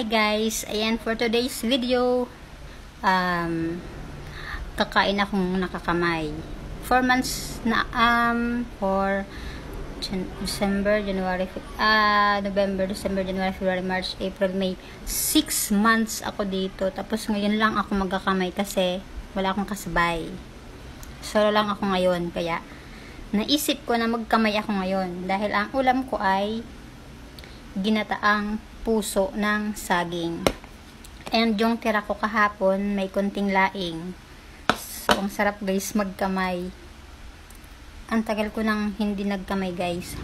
Hi guys, ayan for today's video, kakain akong nakakamay. 4 months na, for December, January, November, December, January, February, March, April, May. 6 months ako dito. Tapos ngayon lang ako magkakamay kasi wala akong kasabay. Solo lang ako ngayon, kaya naisip ko na magkamay ako ngayon dahil ang ulam ko ay ginataang puso ng saging. And yung tira ko kahapon, may konting laing. So, ang sarap guys magkamay. Ang tagal ko nang hindi nagkamay guys.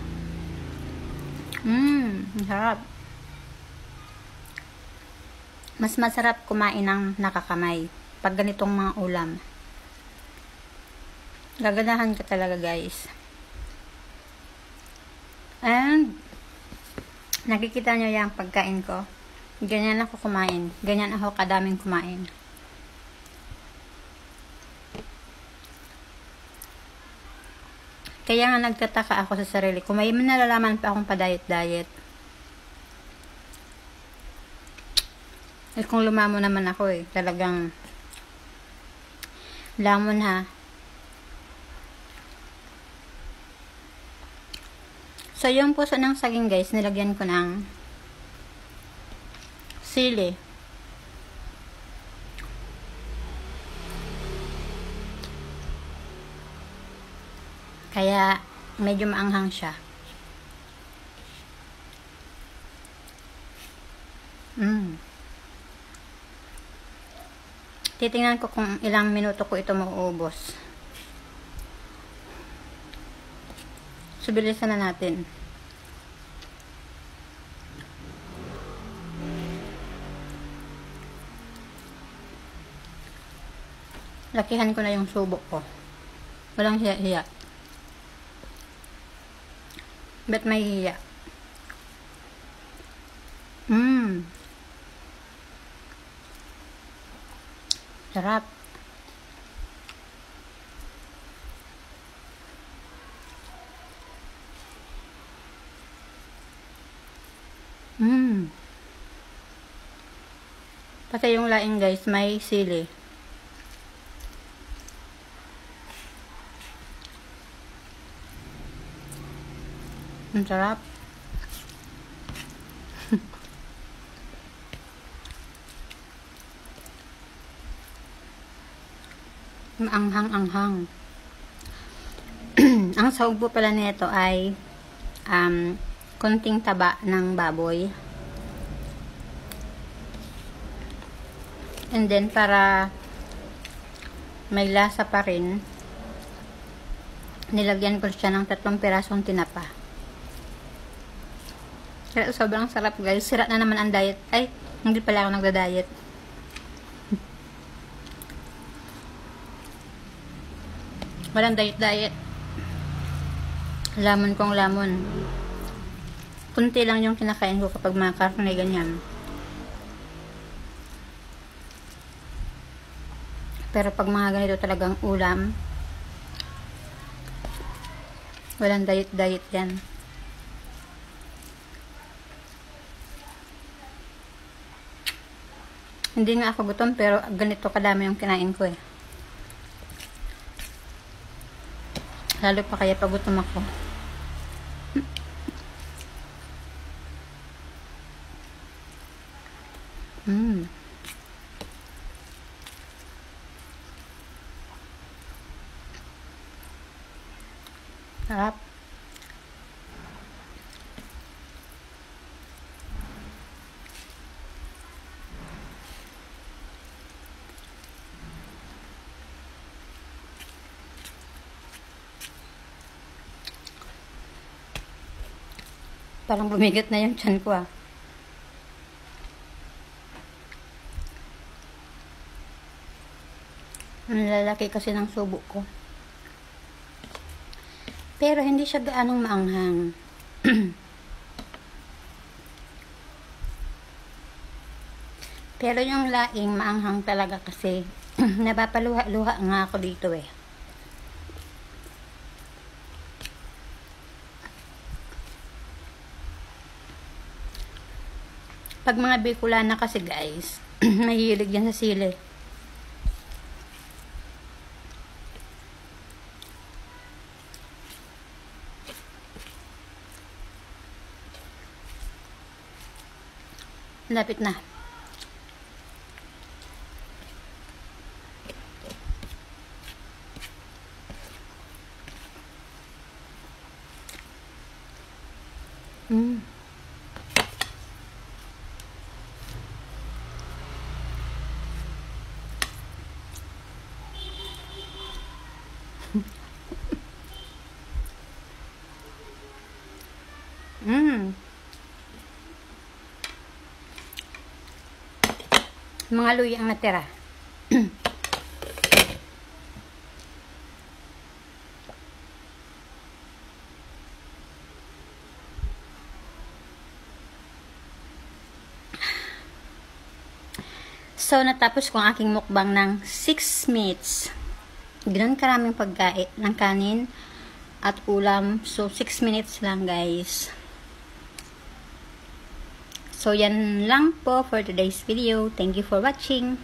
Ang sarap. Mas masarap kumain ng nakakamay pag ganitong mga ulam. Gaganahan ka talaga guys. And nakikita nyo yung pagkain ko. Ganyan ako kumain. Ganyan ako kadaming kumain. Kaya nga nagtataka ako sa sarili ko. May nalalaman pa akong pa-diet-diet. Eh kung lumamo naman ako eh. Talagang lamon ha. So, yung puso ng saging guys, nilagyan ko ng sili. Kaya, medyo maanghang siya. Titingnan ko kung ilang minuto ko ito mauubos. So, bilisan na natin. Lakihan ko na yung subok ko. Walang hiya-hiya. Ba't may hiya? Sarap. Pati yung laing guys, may sili. Ang sarap. Maanghang-anghang. Ang sahog po pala nito ay konting taba ng baboy. And then, para may lasa pa rin, nilagyan ko siya ng 3 pirasong tinapa. Kaya sobrang sarap guys. Sira na naman ang diet. Ay, hindi pala ako nagda-diet. Walang diet-diet. Lamon kong lamon. Kunti lang yung kinakain ko kapag mga karne ganyan. Pero pag mga ganito talagang ulam, walang diet-diet yan. Hindi nga ako gutom pero ganito kadami yung kinain ko eh. Lalo pa kaya pag gutom ako. Sarap. Parang bumigat na yung tiyan ko ah. Ang lalaki kasi ng subo ko. Pero hindi siya gaanong maanghang. Pero yung laing maanghang talaga kasi napapaluha-luha nga ako dito eh. Pag mga Bicolana kasi guys, mahilig yan sa sili. Lapit na. Mm. Mm. Mga luya ang natira. So, natapos ko ang aking mukbang ng 6 minutes. Ganoon karaming pagkain ng kanin at ulam. So, 6 minutes lang guys. So, yan lang po for today's video. Thank you for watching.